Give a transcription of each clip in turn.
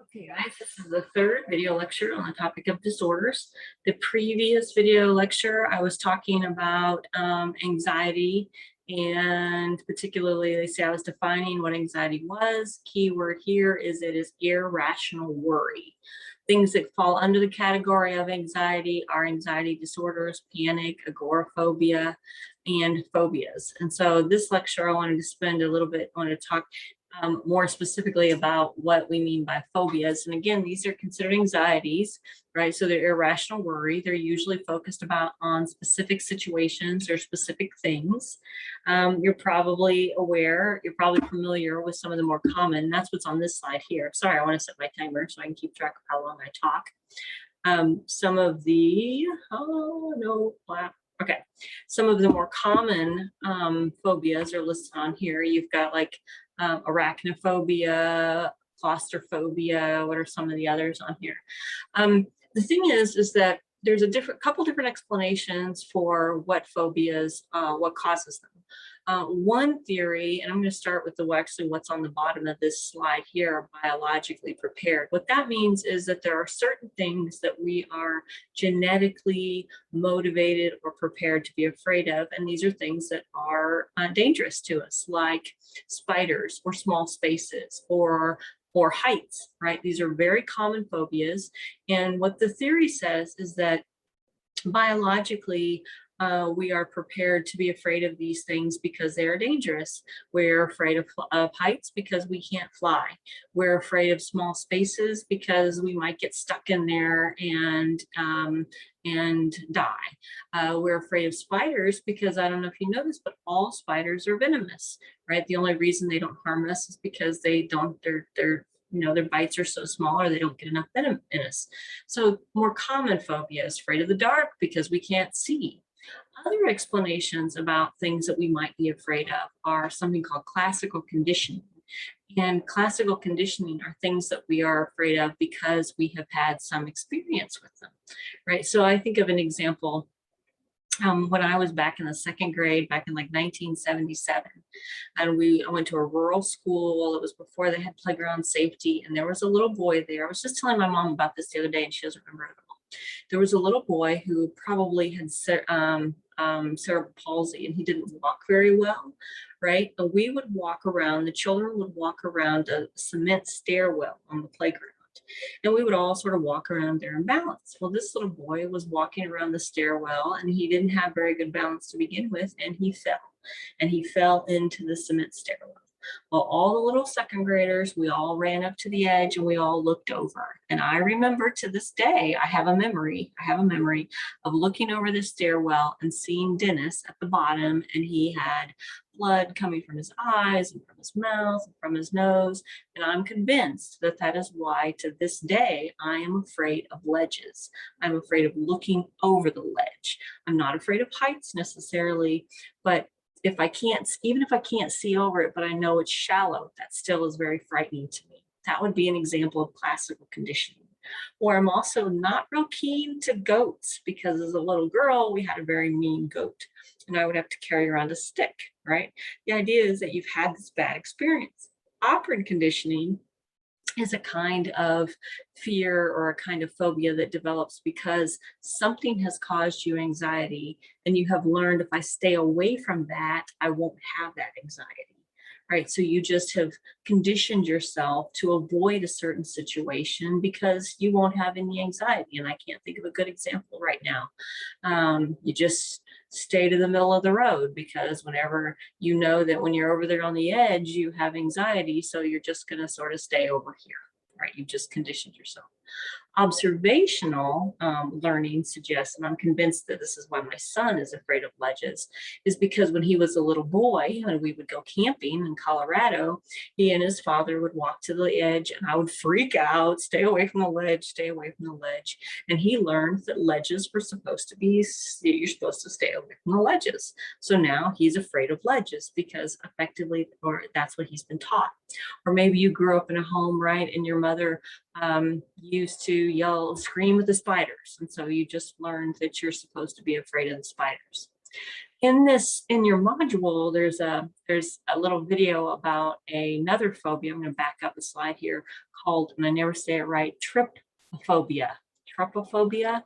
Okay, guys, this is the third video lecture on the topic of disorders. The previous video lecture, I was talking about anxiety, and particularly, they say I was defining what anxiety was. Key word here is it is irrational worry. Things that fall under the category of anxiety are anxiety disorders, panic, agoraphobia, and phobias. And so this lecture, I wanted to spend a little bit, I want to talk more specifically about what we mean by phobias. And again, these are considered anxieties, right? So they're irrational worry. They're usually focused on specific situations or specific things. You're probably aware, you're probably familiar with some of the more common. That's what's on this slide here. Sorry, I want to set my timer so I can keep track of how long I talk. Some of the, okay. Some of the more common phobias are listed on here. You've got like arachnophobia, claustrophobia. What are some of the others on here? The thing is that there's a couple different explanations for what phobias, what causes them. One theory, and I'm going to start with what's on the bottom of this slide here, biologically prepared. What that means is that there are certain things that we are genetically motivated or prepared to be afraid of, and these are things that are dangerous to us, like spiders or small spaces or heights, right? These are very common phobias. And what the theory says is that biologically, we are prepared to be afraid of these things because they are dangerous. We're afraid of heights because we can't fly. We're afraid of small spaces because we might get stuck in there and die. We're afraid of spiders because, I don't know if you know this, but all spiders are venomous, right? The only reason they don't harm us is because their bites are so small or they don't get enough venom in us. So more common phobia is afraid of the dark because we can't see. Other explanations about things that we might be afraid of are something called classical conditioning. And classical conditioning are things that we are afraid of because we have had some experience with them, right? So I think of an example. When I was back in the second grade, back in like 1977, and I went to a rural school. It was before they had playground safety, and there was a little boy there. I was just telling my mom about this the other day, and she doesn't remember it at all. There was a little boy who probably had cerebral palsy, and he didn't walk very well, right? But we would walk around, the children would walk around a cement stairwell on the playground. And we would all sort of walk around there and balance. Well, this little boy was walking around the stairwell and he didn't have very good balance to begin with, and he fell. And he fell into the cement stairwell. Well, all the little second graders, we all ran up to the edge and we all looked over. And I remember to this day, I have a memory of looking over the stairwell and seeing Dennis at the bottom, and he had blood coming from his eyes and from his mouth and from his nose. And I'm convinced that that is why to this day, I am afraid of ledges. I'm afraid of looking over the ledge. I'm not afraid of heights necessarily, but even if I can't see over it, but I know it's shallow, that still is very frightening to me. That would be an example of classical conditioning. Or I'm also not real keen to goats because as a little girl, we had a very mean goat and I would have to carry around a stick, right? The idea is that you've had this bad experience. Operant conditioning is a kind of fear or a kind of phobia that develops because something has caused you anxiety and you have learned, if I stay away from that, I won't have that anxiety, right? So you just have conditioned yourself to avoid a certain situation because you won't have any anxiety. And I can't think of a good example right now. You just stay to the middle of the road because whenever you know that when you're over there on the edge, you have anxiety. So you're just going to sort of stay over here, right? You've just conditioned yourself. Observational learning suggests, and I'm convinced that this is why my son is afraid of ledges, is because when he was a little boy and we would go camping in Colorado, he and his father would walk to the edge and I would freak out, stay away from the ledge, stay away from the ledge. And he learned that ledges were you're supposed to stay away from the ledges. So now he's afraid of ledges because effectively, or that's what he's been taught. Or maybe you grew up in a home, right, and your mother used to scream at the spiders. And so you just learned that you're supposed to be afraid of the spiders. in your module, there's a little video about another phobia. I'm going to back up a slide here, called, and I never say it right, tryptophobia. Tropophobia,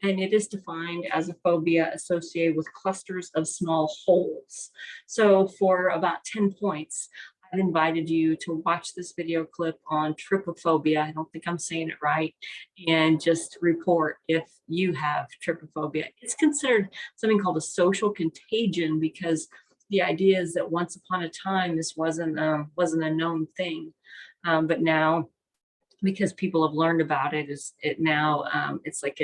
and it is defined as a phobia associated with clusters of small holes. So for about 10 points, I've invited you to watch this video clip on trypophobia. I don't think I'm saying it right. And just report if you have trypophobia. It's considered something called a social contagion, because the idea is that once upon a time, this wasn't a known thing. But now, because people have learned about it, it's like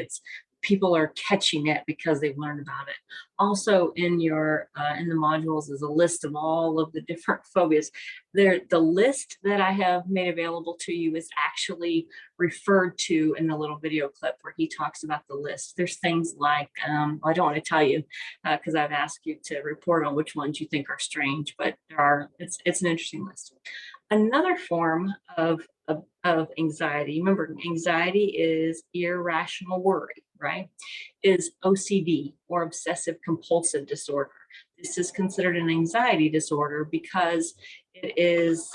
people are catching it because they've learned about it. Also in your in the modules is a list of all of the different phobias. The list that I have made available to you is actually referred to in the little video clip where he talks about the list. There's things like, I don't want to tell you because I've asked you to report on which ones you think are strange, but it's an interesting list. Another form of anxiety, remember, anxiety is irrational worry, right? Is OCD, or obsessive compulsive disorder. This is considered an anxiety disorder because it is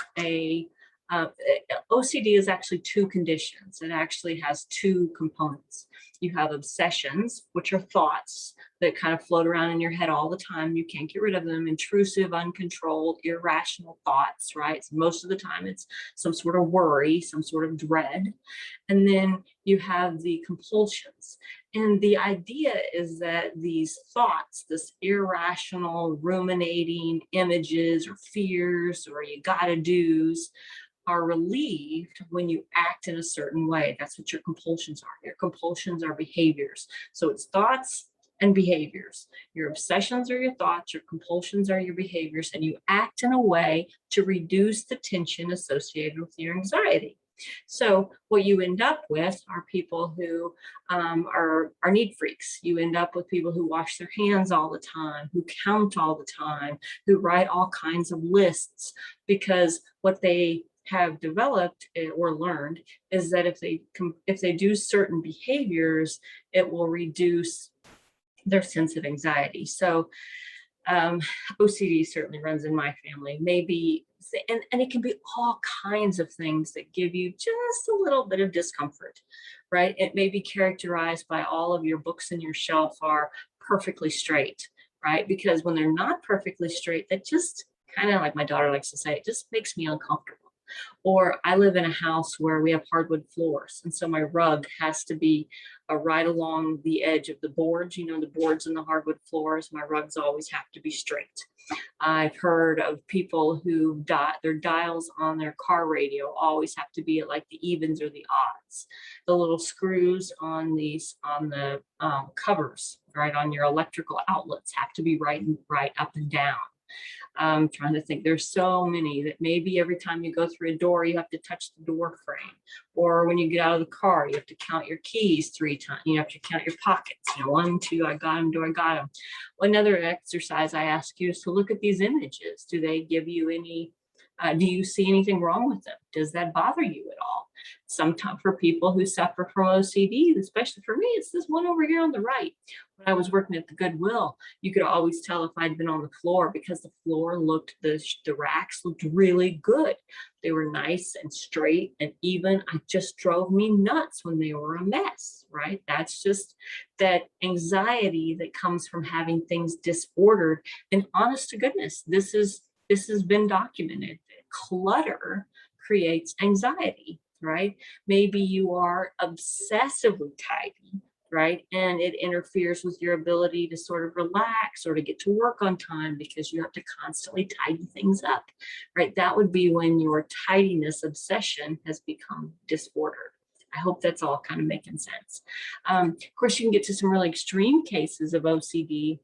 OCD is actually two conditions. It actually has two components. You have obsessions, which are thoughts that kind of float around in your head all the time. You can't get rid of them. Intrusive, uncontrolled, irrational thoughts, right? So most of the time it's some sort of worry, some sort of dread. And then you have the compulsions. And the idea is that these thoughts, this irrational ruminating images or fears or you gotta do's, are relieved when you act in a certain way. That's what your compulsions are. Your compulsions are behaviors. So it's thoughts and behaviors. Your obsessions are your thoughts, your compulsions are your behaviors, and you act in a way to reduce the tension associated with your anxiety. So what you end up with are people who are neat freaks. You end up with people who wash their hands all the time, who count all the time, who write all kinds of lists, because what they have developed or learned is that if they do certain behaviors, it will reduce their sense of anxiety. So OCD certainly runs in my family. Maybe, and it can be all kinds of things that give you just a little bit of discomfort, right? It may be characterized by all of your books in your shelf are perfectly straight, right? Because when they're not perfectly straight, that just kind of, like my daughter likes to say, it just makes me uncomfortable. Or I live in a house where we have hardwood floors, and so my rug has to be right along the edge of the boards. You know, the boards in the hardwood floors, my rugs always have to be straight. I've heard of people who their dials on their car radio always have to be at like the evens or the odds. The little screws on the covers, right, on your electrical outlets have to be right up and down. I'm trying to think, there's so many that maybe every time you go through a door, you have to touch the door frame. Or when you get out of the car, you have to count your keys 3 times. You have to count your pockets. You know, 1, 2, I got them, do I got them? Another exercise I ask you is to look at these images. Do they give you any, do you see anything wrong with them? Does that bother you at all? Sometimes for people who suffer from OCD, especially for me, it's this one over here on the right. When I was working at the Goodwill, you could always tell if I'd been on the floor because the floor the racks looked really good. They were nice and straight and even. It just drove me nuts when they were a mess, right? That's just that anxiety that comes from having things disordered. And honest to goodness, this has been documented. Clutter creates anxiety, right? Maybe you are obsessively tidy, right? And it interferes with your ability to sort of relax or to get to work on time because you have to constantly tidy things up, right? That would be when your tidiness obsession has become disordered. I hope that's all kind of making sense. Of course, you can get to some really extreme cases of OCD.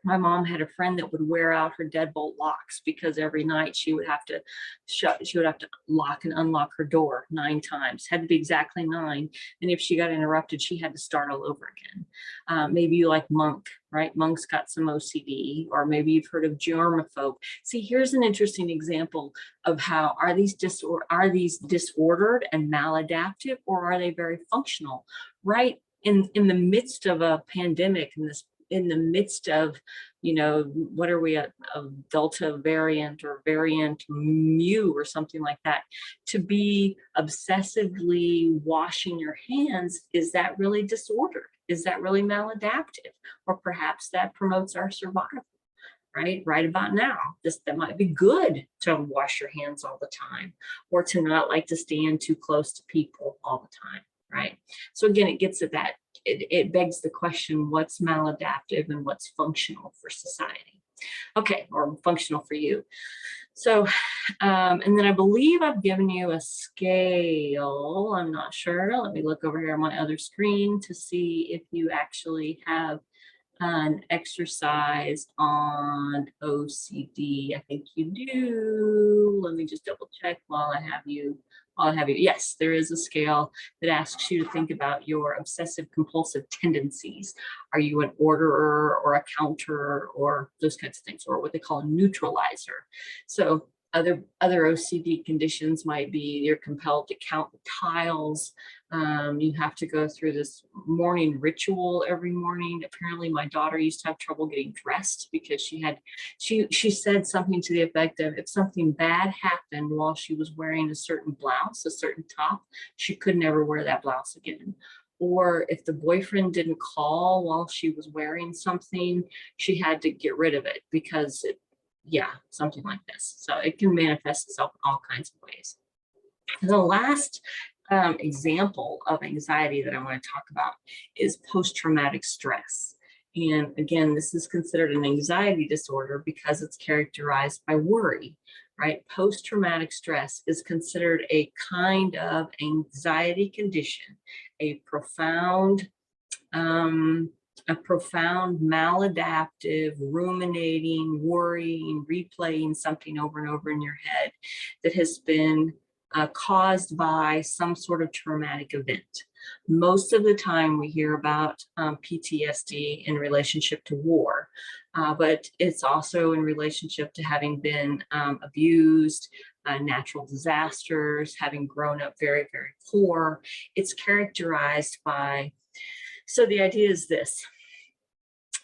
My mom had a friend that would wear out her deadbolt locks because every night she would have to lock and unlock her door 9 times. Had to be exactly 9. And if she got interrupted, she had to start all over again. Maybe you like Monk, right? Monk's got some OCD, or maybe you've heard of germaphobe. See, here's an interesting example of how are these disordered and maladaptive, or are they very functional, right? In the midst of a pandemic and this in the midst of, what are we at, a Delta variant or variant mu or something like that, to be obsessively washing your hands, is that really disordered? Is that really maladaptive? Or perhaps that promotes our survival, right about now. That might be good to wash your hands all the time, or to not like to stand too close to people all the time, right? So again, it gets at that, it begs the question, what's maladaptive and what's functional for society? Okay, or functional for you. So, and then I believe I've given you a scale. I'm not sure. Let me look over here on my other screen to see if you actually have an exercise on OCD. I think you do. Let me just double check while I have you. Yes, there is a scale that asks you to think about your obsessive compulsive tendencies. Are you an orderer or a counter or those kinds of things, or what they call a neutralizer? So other OCD conditions might be you're compelled to count the tiles. You have to go through this morning ritual every morning. Apparently my daughter used to have trouble getting dressed because she said something to the effect of, if something bad happened while she was wearing a certain blouse, a certain top, she could never wear that blouse again. Or if the boyfriend didn't call while she was wearing something, she had to get rid of it because something like this. So it can manifest itself in all kinds of ways. And the last example of anxiety that I want to talk about is post-traumatic stress. And again, this is considered an anxiety disorder because it's characterized by worry, right? Post-traumatic stress is considered a kind of anxiety condition, a profound maladaptive, ruminating, worrying, replaying something over and over in your head that has been caused by some sort of traumatic event. Most of the time we hear about PTSD in relationship to war, but it's also in relationship to having been abused, natural disasters, having grown up very, very poor. It's characterized by, so the idea is this,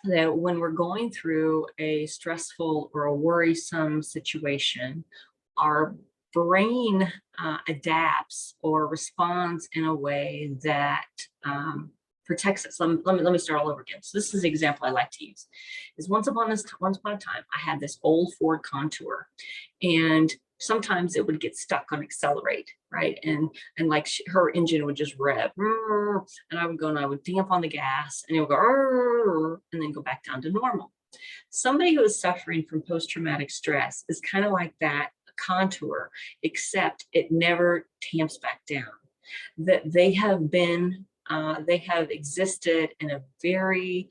that when we're going through a stressful or a worrisome situation, our brain adapts or responds in a way that protects us. Let me start all over again. So this is the example I like to use. Is once upon a time, I had this old Ford Contour, and sometimes it would get stuck on accelerate, right? And like her engine would just rev, and I would go and I would damp on the gas, and it would go, and then go back down to normal. Somebody who is suffering from post-traumatic stress is kind of like that Contour, except it never tamps back down. That they have existed in a very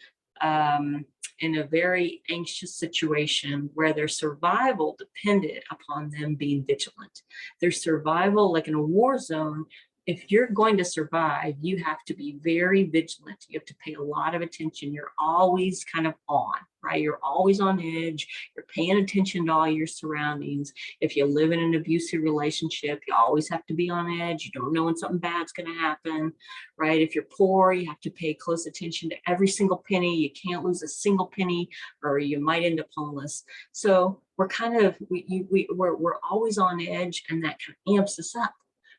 anxious situation where their survival depended upon them being vigilant. Their survival, like in a war zone, if you're going to survive, you have to be very vigilant. You have to pay a lot of attention. You're always kind of on, right? You're always on edge. You're paying attention to all your surroundings. If you live in an abusive relationship, you always have to be on edge. You don't know when something bad's going to happen, right? If you're poor, you have to pay close attention to every single penny. You can't lose a single penny or you might end up homeless. So we're kind of, we're always on edge, and that kind of amps us up,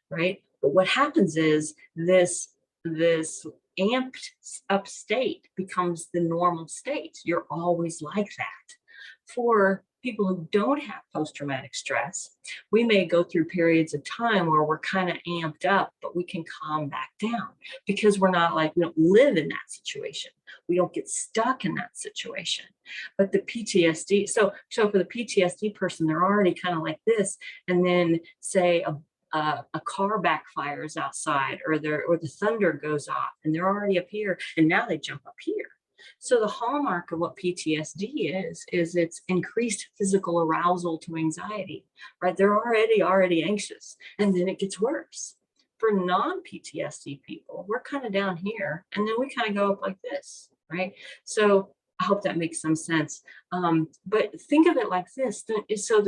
right? But what happens is this amped up state becomes the normal state. You're always like that. For people who don't have post-traumatic stress, we may go through periods of time where we're kind of amped up, but we can calm back down because we don't live in that situation. We don't get stuck in that situation. But the PTSD, so for the PTSD person, they're already kind of like this, and then say a car backfires outside, or the thunder goes off, and they're already up here, and now they jump up here. So the hallmark of what PTSD is it's increased physical arousal to anxiety, right? They're already anxious, and then it gets worse. For non-PTSD people, we're kind of down here, and then we kind of go up like this, right? So I hope that makes some sense. But think of it like this. So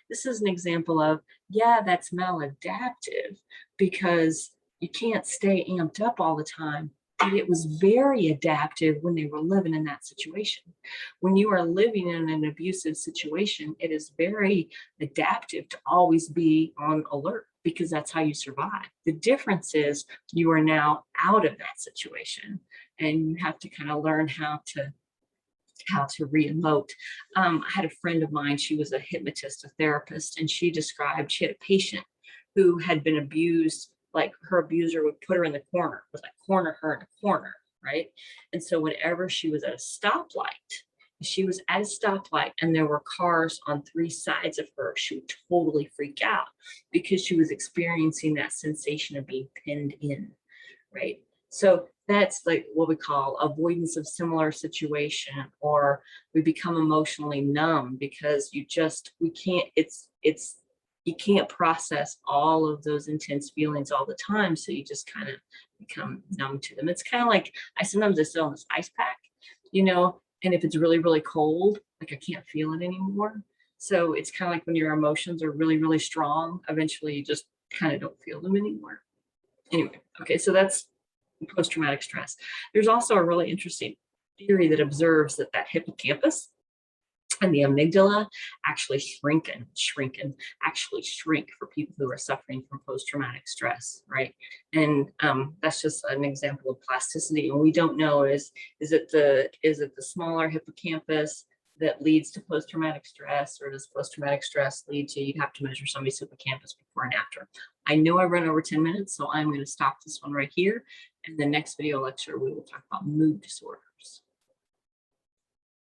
this is an example of, that's maladaptive because you can't stay amped up all the time, but it was very adaptive when they were living in that situation. When you are living in an abusive situation, it is very adaptive to always be on alert because that's how you survive. The difference is you are now out of that situation and you have to kind of learn how to re-emote. I had a friend of mine, she was a hypnotist, a therapist, and she described she had a patient who had been abused, like her abuser would put her in the corner, was like corner her in a corner, right? And so whenever she was at a stoplight, she was at a stoplight and there were cars on three sides of her, she would totally freak out because she was experiencing that sensation of being pinned in, right? So that's like what we call avoidance of similar situation, or we become emotionally numb because we can't, you can't process all of those intense feelings all the time. So you just kind of become numb to them. It's kind of like I sometimes sit on this ice pack, and if it's really, really cold, like I can't feel it anymore. So it's kind of like when your emotions are really, really strong, eventually you just kind of don't feel them anymore. Anyway, okay, so that's post-traumatic stress. There's also a really interesting theory that observes that hippocampus and the amygdala actually shrink for people who are suffering from post-traumatic stress, right? And that's just an example of plasticity. And we don't know is it the smaller hippocampus that leads to post-traumatic stress, or does post-traumatic stress lead to, you'd have to measure somebody's hippocampus before and after. I know I run over 10 minutes, so I'm going to stop this one right here. And the next video lecture, we will talk about mood disorders.